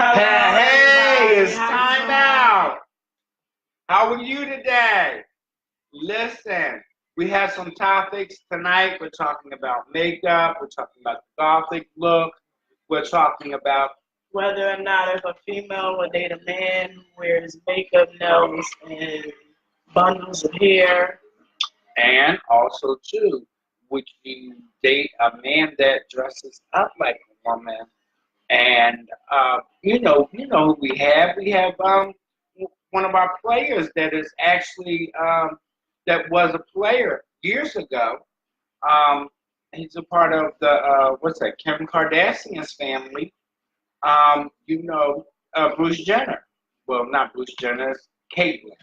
Hello, Hey, everybody. it's How you time doing? out. How are you today? Listen, we have some topics tonight. We're talking about makeup. We're talking about the gothic look. We're talking about, Whether or not if a female would date a man who wears makeup, nails, and bundles of hair. and also too, would you date a man that dresses up like a woman? And who we have. We have one of our players that is actually that was a player years ago. Um, he's a part of the what's that? Kim Kardashian's family. Bruce Jenner. Well, not Bruce Jenner. It's Caitlyn.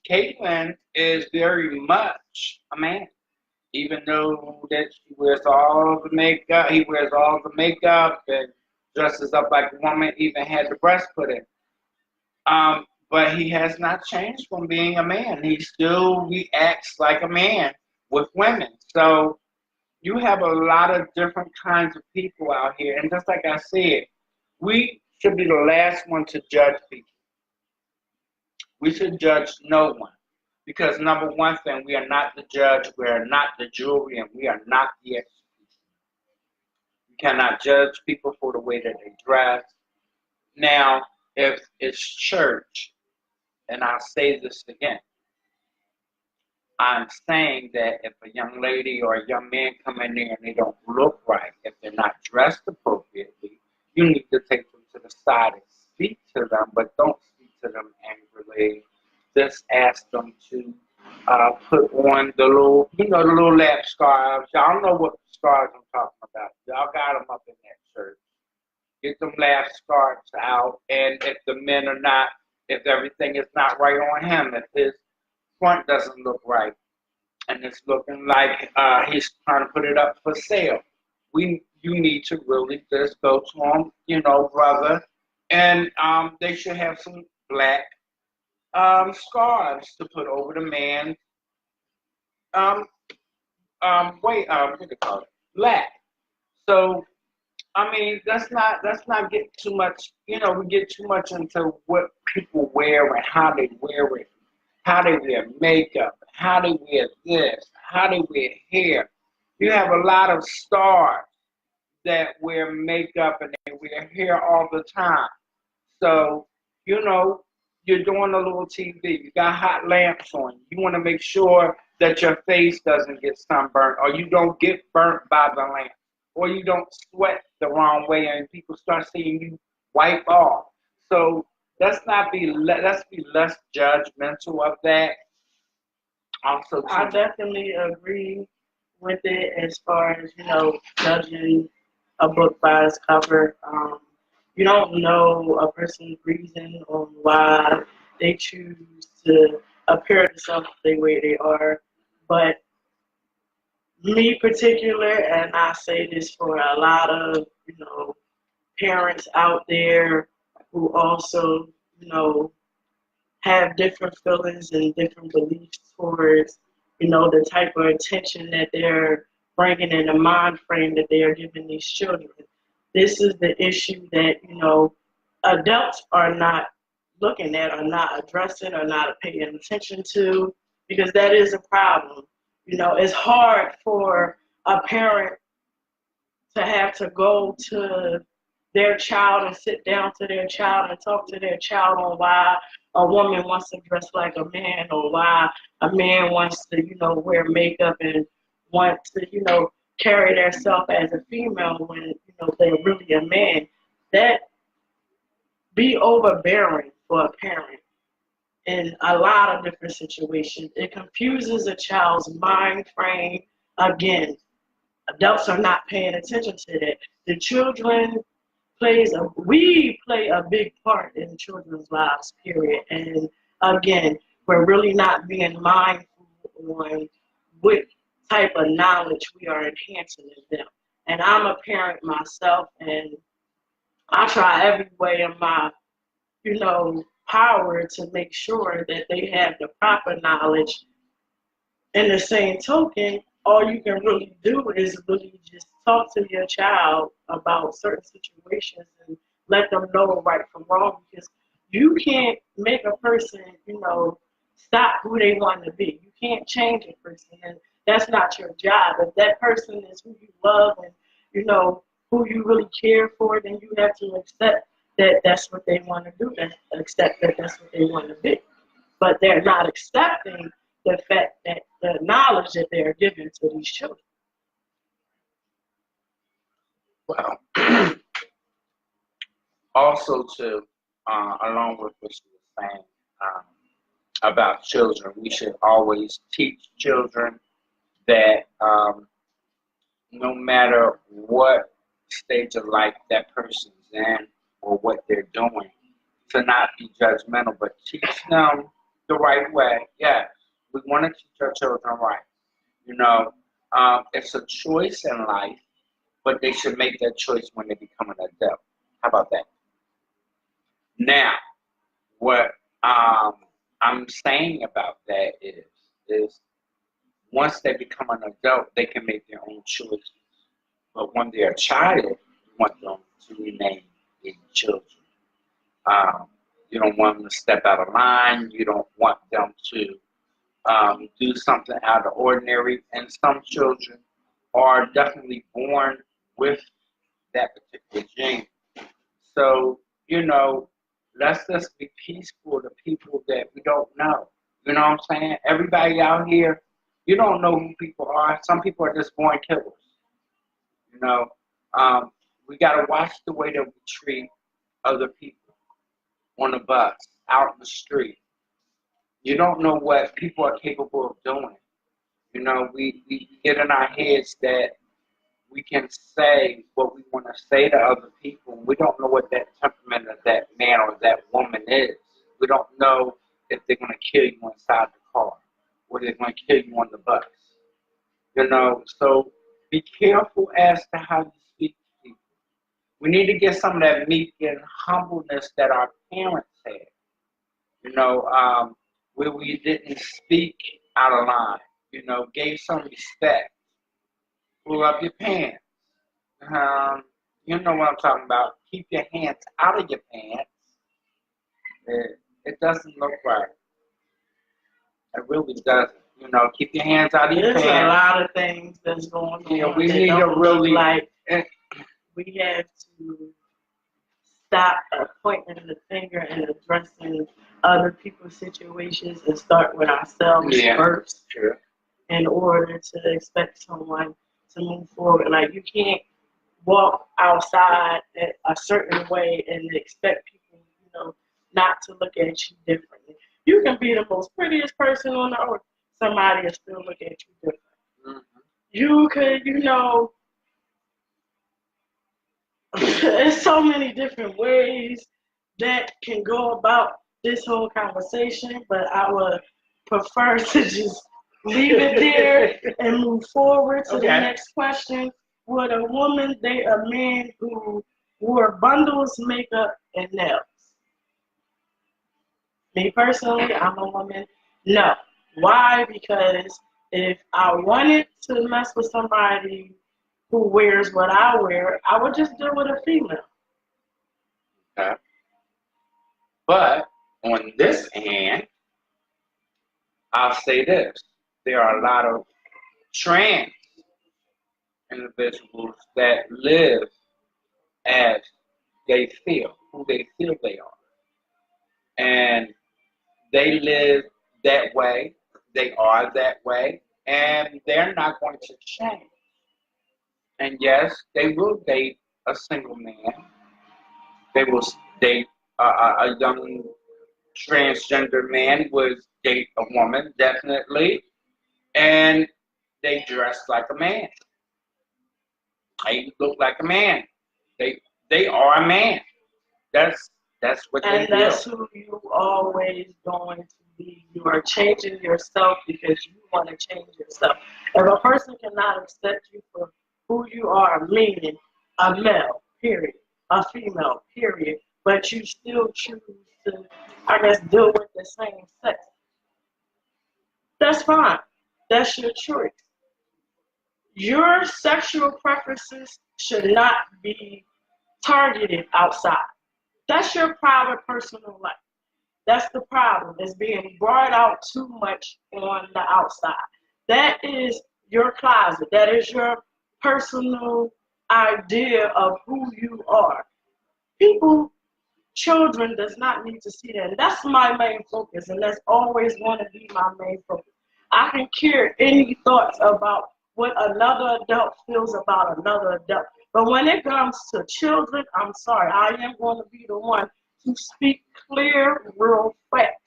Caitlyn is very much a man, even though that she wears all the makeup, he wears all the makeup and dresses up like a woman, even had the breast put in. But he has not changed from being a man. He still reacts like a man with women. So you have a lot of different kinds of people out here. And just like I said, we should be the last one to judge people. We should judge no one. Because number one thing, we are not the judge, we are not the jury, and we are not the executioner. You cannot judge people for the way that they dress. Now, if it's church, and I'll say this again, I'm saying that if a young lady or a young man come in there and they don't look right, if they're not dressed appropriately, you need to take them to the side and speak to them, but don't speak to them angrily. Just ask them to put on the little lap scarves. Y'all know what scarves I'm talking about. Y'all got them up in that church. Get them lap scarves out, and if the men are not, if everything is not right on him, if his front doesn't look right, and it's looking like he's trying to put it up for sale. You need to really just go to him, brother, and they should have some black scarves to put over the man's um what do they call it? Black. So I mean, let's not get too much. We get too much into what people wear and how they wear it, how they wear makeup, how they wear this, how they wear hair. You have a lot of stars that wear makeup and they wear hair all the time. So, you know, you're doing a little TV, you got hot lamps on. You want to make sure that your face doesn't get sunburned or you don't get burnt by the lamp or you don't sweat the wrong way and people start seeing you wipe off. So let's be less judgmental of that. Also, I too, definitely agree with it as far as, judging a book by its cover. You don't know a person's reason on why they choose to appear themselves the way they are. But me particular, and I say this for a lot of, parents out there who also, you know, have different feelings and different beliefs towards, the type of attention that they're bringing in the mind frame that they are giving these children. This is the issue that, adults are not looking at, or not addressing, or not paying attention to, because that is a problem. It's hard for a parent to have to go to their child and sit down to their child and talk to their child on why a woman wants to dress like a man, or why a man wants to, wear makeup and want to, carry themselves as a female when, they're really a man. That be overbearing for a parent in a lot of different situations. It confuses a child's mind frame. Again, adults are not paying attention to that. The children we play a big part in children's lives, period. And again, we're really not being mindful on what type of knowledge we are enhancing in them. And I'm a parent myself, and I try every way in my, power to make sure that they have the proper knowledge. In the same token, all you can really do is really just talk to your child about certain situations and let them know right from wrong, because you can't make a person, stop who they want to be. You can't change a person, and that's not your job. If that person is who you love and who you really care for, then you have to accept that that's what they want to do, and accept that that's what they want to be. But they're not accepting the fact that the knowledge that they're giving to these children. Well, also to along with what you were saying about children, we should always teach children that no matter what stage of life that person's in or what they're doing, to not be judgmental, but teach them the right way. Yes, we want to teach our children right. You know, it's a choice in life, but they should make that choice when they become an adult. How about that? Now, what I'm saying about that is once they become an adult, they can make their own choices. But when they're a child, you want them to remain in children. You don't want them to step out of line. You don't want them to do something out of the ordinary. And some children are definitely born with that particular gene. So, let's just be peaceful to people that we don't know. You know what I'm saying? Everybody out here, you don't know who people are. Some people are just born killers. You know, we got to watch the way that we treat other people on the bus, out in the street. You don't know what people are capable of doing. We get in our heads that we can say what we want to say to other people. We don't know what that temperament of that man or that woman is. We don't know if they're going to kill you inside the car or they're going to kill you on the bus. So be careful as to how you speak to people. We need to get some of that meek and humbleness that our parents had. Where we didn't speak out of line. Gave some respect. Pull up your pants. You know what I'm talking about. Keep your hands out of your pants. It doesn't look right. It really doesn't. Keep your hands out of your There's pants. a lot of things that's going on. Yeah, we need to really we have to stop pointing the finger and addressing other people's situations and start with ourselves first. Sure. In order to expect someone to move forward. Like, you can't walk outside a certain way and expect people, not to look at you differently. You can be the most prettiest person on the earth. Somebody will still look at you differently. Mm-hmm. You could, there's so many different ways that can go about this whole conversation, but I would prefer to just leave it there and move forward to the next question. Would a woman date a man who wore bundles, makeup, and nails? Me personally, I'm a woman. No. Why? Because if I wanted to mess with somebody who wears what I wear, I would just deal with a female. Okay. But on this hand, I'll say this. There are a lot of trans individuals that live as they feel, who they feel they are. And they live that way, they are that way, and they're not going to change. And yes, they will date a single man. They will date a young transgender man, would date a woman, definitely. And they dress like a man. They look like a man. They are a man. That's what they do. And that's who you always going to be. You are changing yourself because you want to change yourself. If a person cannot accept you for who you are, meaning a male, period, a female, period, but you still choose to, deal with the same sex, that's fine. That's your choice. Your sexual preferences should not be targeted outside. That's your private personal life. That's the problem. It's being brought out too much on the outside. That is your closet. That is your personal idea of who you are. People, children does not need to see that. And that's my main focus, and that's always going to be my main focus. I can care any thoughts about what another adult feels about another adult. But when it comes to children, I'm sorry, I am going to be the one to speak clear, real facts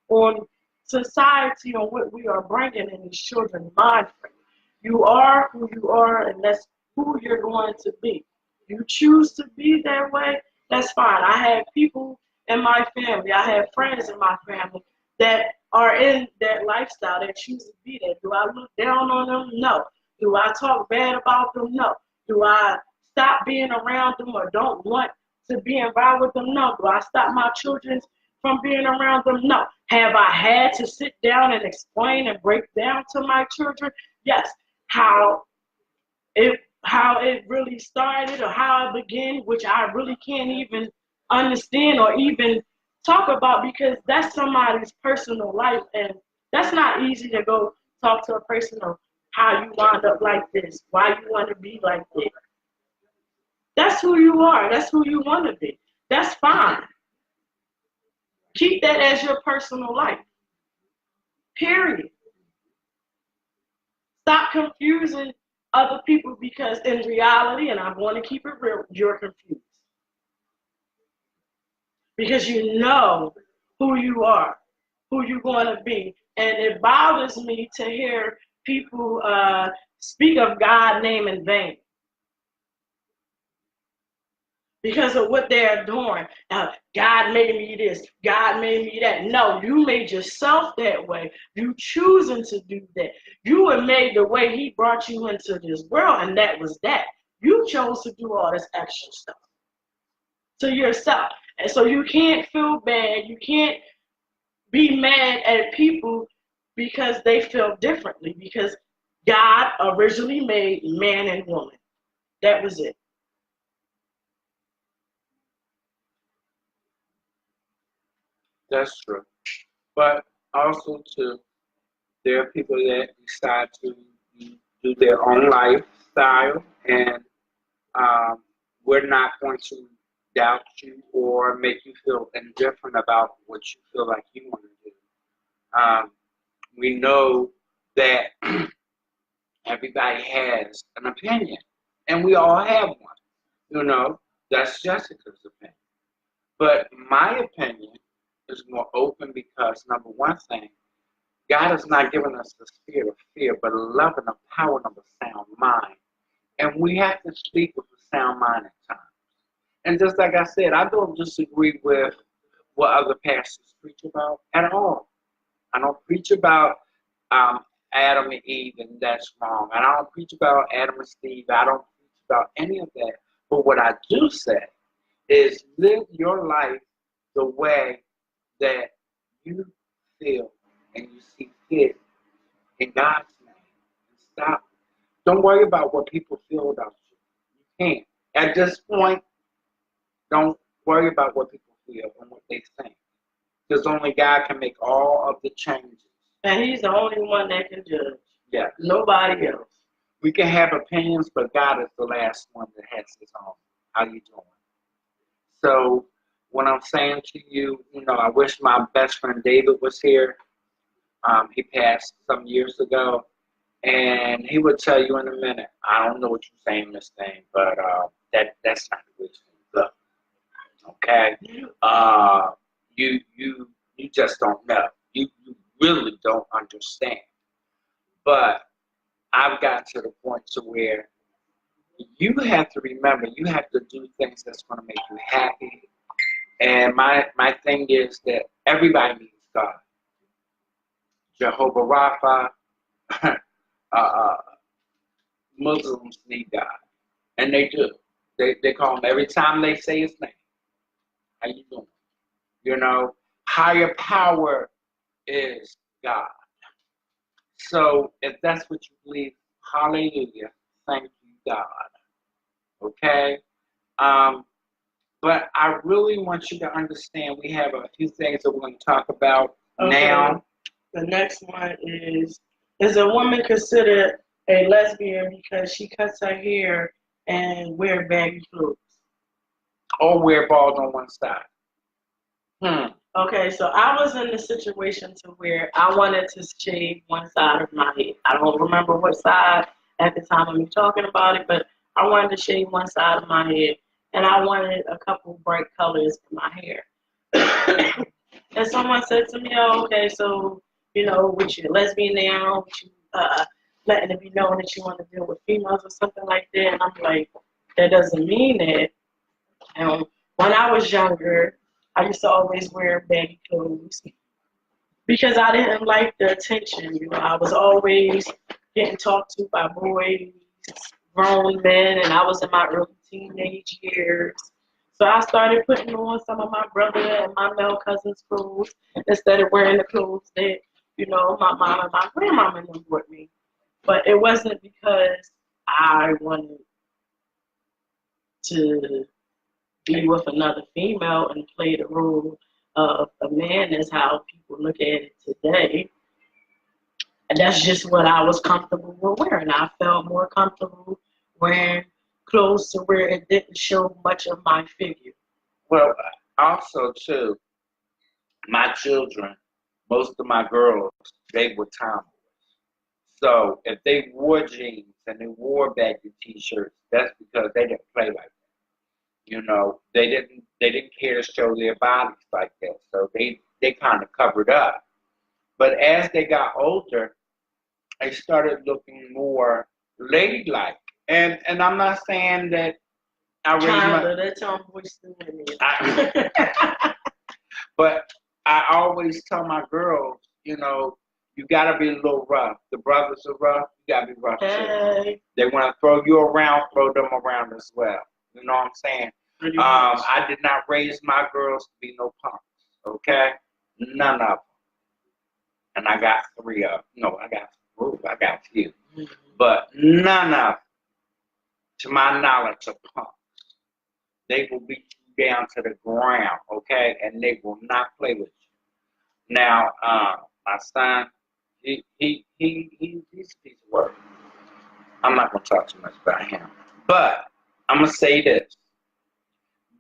on society, on what we are bringing in these children's mind frame. You are who you are, and that's who you're going to be. You choose to be that way, that's fine. I have people in my family, I have friends in my family that are in that lifestyle that choose to be there. Do I look down on them? No. Do I talk bad about them? No. Do I stop being around them or don't want to be involved with them? No. Do I stop my children from being around them? No. Have I had to sit down and explain and break down to my children? Yes. How it really started or how it began, which I really can't even understand or even talk about because that's somebody's personal life, and that's not easy to go talk to a person of how you wound up like this, why you want to be like this. That's who you are. That's who you want to be. That's fine. Keep that as your personal life. Period. Stop confusing other people because in reality, and I'm going to keep it real, you're confused. Because you know who you are, who you're going to be. And it bothers me to hear people speak of God's name in vain because of what they're doing. God made me this, God made me that. No, you made yourself that way. You choosing to do that. You were made the way he brought you into this world, and that was that. You chose to do all this extra stuff to yourself. And so you can't feel bad. You can't be mad at people because they feel differently, because God originally made man and woman. That was it. That's true. But also too, there are people that decide to do their own lifestyle, and um, we're not going to doubt you or make you feel indifferent about what you feel like you want to do. We know that everybody has an opinion, and we all have one. You know, that's Jessica's opinion. But my opinion is more open because, number one thing, God has not given us the spirit of fear, but a love and a power and of a sound mind. And we have to speak with a sound mind at times. And just like I said, I don't disagree with what other pastors preach about at all. I don't preach about um, Adam and Eve, and that's wrong. And I don't preach about Adam and Steve. I don't preach about any of that. But what I do say is live your life the way that you feel and you see fit in God's name. And stop. Don't worry about what people feel about you. You can't. At this point, don't worry about what people feel and what they think. Because only God can make all of the changes. And he's the only one that can judge. Yeah. Nobody else. We can have opinions, but God is the last one that has his own. How you doing? So when I'm saying to you, I wish my best friend David was here. He passed some years ago, and he would tell you in a minute. I don't know what you're saying, Miss Thing, but that's not the way it's going to go. Okay, you just don't know. You really don't understand. But I've got to the point to where you have to remember you have to do things that's going to make you happy. And my thing is that everybody needs God. Jehovah Rapha, Muslims need God, and they do. They call him every time they say his name. How you doing? Higher power is God. So if that's what you believe, hallelujah, thank you, God. Okay. But I really want you to understand we have a few things that we're going to talk about Okay. now. The next one is a woman considered a lesbian because she cuts her hair and wear baggy clothes? Or wear bald on one side. Okay, so I was in the situation to where I wanted to shave one side of my head. I don't remember what side at the time of me talking about it, but I wanted to shave one side of my head, and I wanted a couple bright colors in my hair. And someone said to me, "Oh, okay, so with your lesbian now, with you letting it be known that you want to deal with females or something like that." And I'm like, that doesn't mean that. And when I was younger, I used to always wear baggy clothes because I didn't like the attention. I was always getting talked to by boys, grown men, and I was in my early teenage years. So I started putting on some of my brother and my male cousins' clothes instead of wearing the clothes that, my mom and my grandmama bought me. But it wasn't because I wanted to be with another female and play the role of a man. Is how people look at it today. And that's just what I was comfortable with wearing. I felt more comfortable wearing clothes to where it didn't show much of my figure. Well, also, too, my children, most of my girls, they were tomboys. So if they wore jeans and they wore baggy t-shirts, that's because they didn't play like that. They didn't care to show their bodies like that. So they kind of covered up. But as they got older, they started looking more ladylike. And I'm not saying that I raised my... That tomboy still in me. But I always tell my girls, you gotta be a little rough. The brothers are rough, you gotta be rough too. They want to throw you around, throw them around as well. You know what I'm saying? I did not raise my girls to be no punks, okay? None of them. And I got 3 of them. No, I got a few. Mm-hmm. But none of them, to my knowledge, are punks. They will beat you down to the ground, okay? And they will not play with you. Now, my son, he's a piece of work. I'm not going to talk too much about him. But I'm going to say this,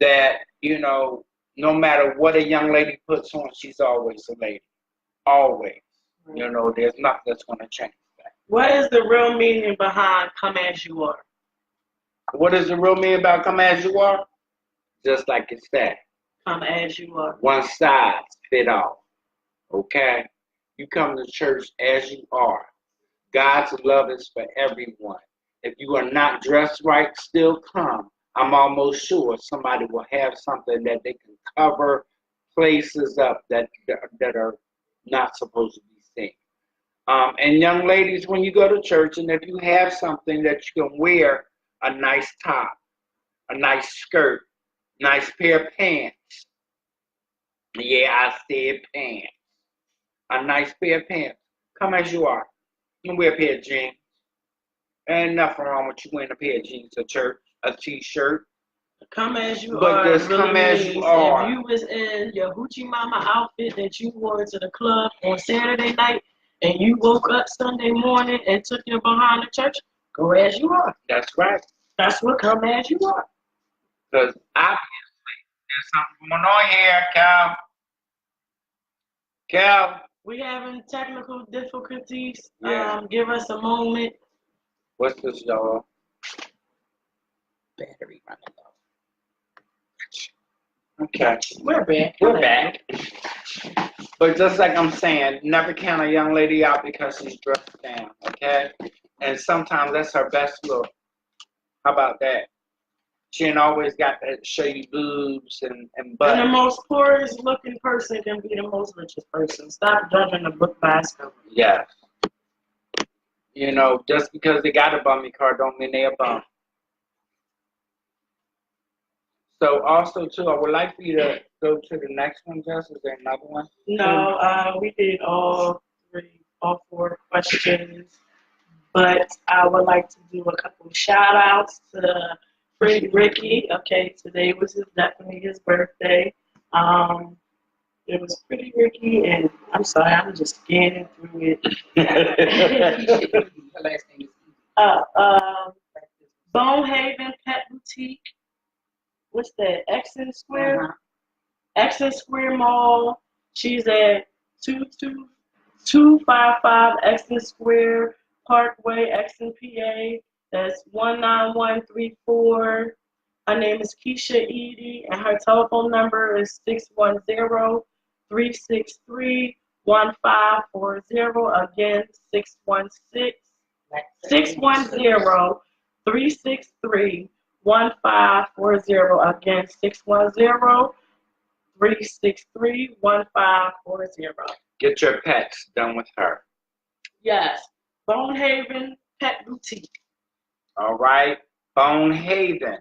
that, no matter what a young lady puts on, she's always a lady. Always. There's nothing that's going to change that. What is the real meaning behind come as you are? What is the real meaning about come as you are? Just like it said. Come as you are. One size fit all. Okay? You come to church as you are. God's love is for everyone. If you are not dressed right, still come. I'm almost sure somebody will have something that they can cover places up that are not supposed to be seen. And young ladies, when you go to church, and if you have something that you can wear, a nice top, a nice skirt, nice pair of pants. Yeah, I said pants. A nice pair of pants. Come as you are. You can wear a pair of jeans. Ain't nothing wrong with you wearing a pair of jeans to church, a t-shirt. Come as you but are. But just come as you are. If you was in your hoochie mama outfit that you wore to the club on Saturday night, and you woke up Sunday morning and took your behind the church, go as you are. That's right. That's what come as you are. Because obviously there's something going on here, Cal. Cal. We having technical difficulties. Yeah. Give us a moment. What's this, y'all? Battery running low. Okay. We're back. We're back. But just like I'm saying, never count a young lady out because she's dressed down, okay? And sometimes that's her best look. How about that? She ain't always got that show you boobs and butt. And the most poorest looking person can be the most richest person. Stop judging a book by its cover. Yes. Just because they got a bummy car don't mean they a bum. So also too, I would like for you to go to the next one, Jess. Is there another one? No, we did all 4 questions. But I would like to do a couple shout outs to Pretty Ricky. Okay, today was definitely his birthday. It was Pretty Ricky, and I'm sorry, I'm just scanning through it. Her last name is uh, uh, Bonehaven Pet Boutique. What's that? Exon Square Mall. She's at 22255 Exon Square Parkway, Exon, PA. That's 19134. Her name is Keisha Edie, and her telephone number is 610-363-1540. Again, 610-363-1540. Again, 610-363-1540. Get your pets done with her. Yes, Bonehaven Pet Boutique. All right, Bonehaven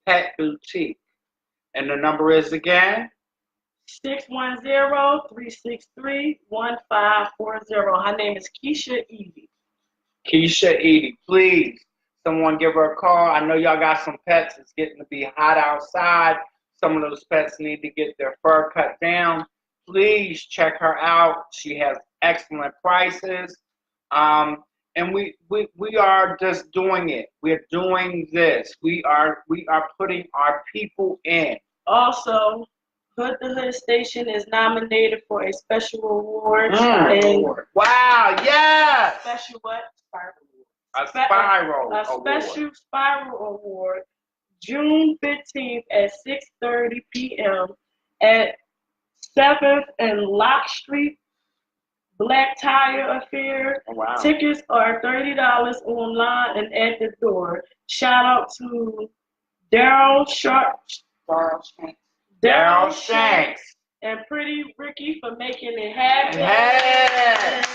Pet Boutique. And the number is again? 610-363-1540. Her name is Keisha Edie. Keisha Edie, please, someone give her a call. I know y'all got some pets. It's getting to be hot outside. Some of those pets need to get their fur cut down. Please check her out. She has excellent prices. And we are just doing it. We're doing this. We are putting our people in. Also, Hood to Hood Station is nominated for a special award. Wow, yes! Special what? A spiral A award. special spiral award, June 15th at 6:30 p.m. at 7th and Lock Street, Black Tire Affair. Oh, wow. Tickets are $30 online and at the door. Shout out to Daryl Shanks and Pretty Ricky for making it happen. Yes.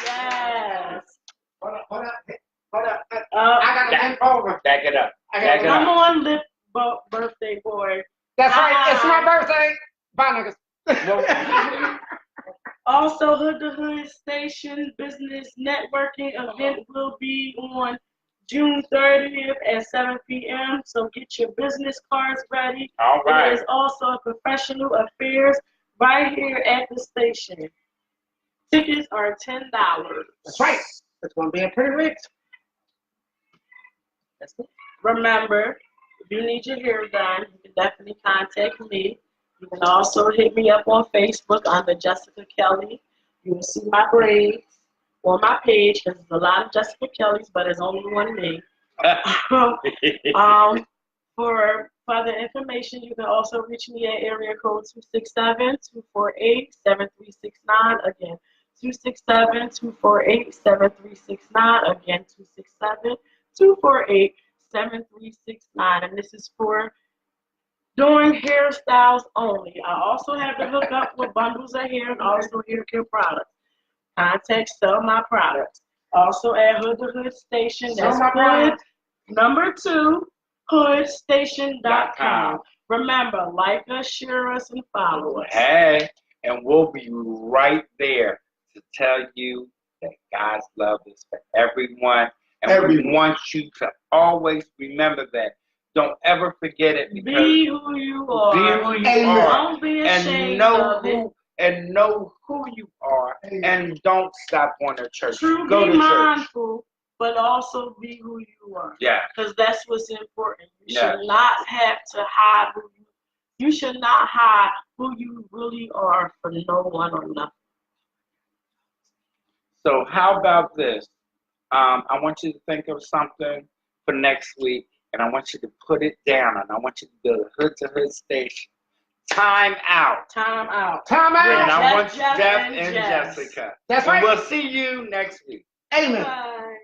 Yes. Hold up. Uh, I got to hand over. Back it up. Come on, Lip Birthday Boy. That's right. It's my birthday. Bye, niggas. Also, Hood to Hood Station Business Networking event will be on June 30th at 7 p.m. So get your business cards ready. All right. There's also professional affairs right here at the station. Tickets are $10. That's right. It's going to be a pretty rich. That's it. Remember, if you need your hair done, you can definitely contact me. You can also hit me up on Facebook under Jessica Kelly. You will see my braids on my page because there's a lot of Jessica Kellys, but there's only one me. For further information, you can also reach me at area code 267-248-7369. Again, 267-248-7369. Again, 267-248-7369. And this is for doing hairstyles only. I also have to hook up with bundles of hair and also hair care products. Contact Sell My Products. Also at Hood to Hood Station. That's Hood number 2, hoodstation.com. Remember, like us, share us, and follow us. Hey, and we'll be right there to tell you that God's love is for everyone. And we want you to always remember that. Don't ever forget it. Be who you are. Be who you are. Don't be ashamed of it. And know who you are. And don't stop going to church. True, Go be to mindful, but also be who you are. Yeah. Because that's what's important. You should not have to hide who you should not hide who you really are for no one or nothing. So how about this? I want you to think of something for next week, and I want you to put it down, and I want you to do the Hood to Hood Station. Time out. Time out. Time out. And I want Jeff Jeff and and Jess. Jessica. That's and right. we'll see you next week. Amen. Bye.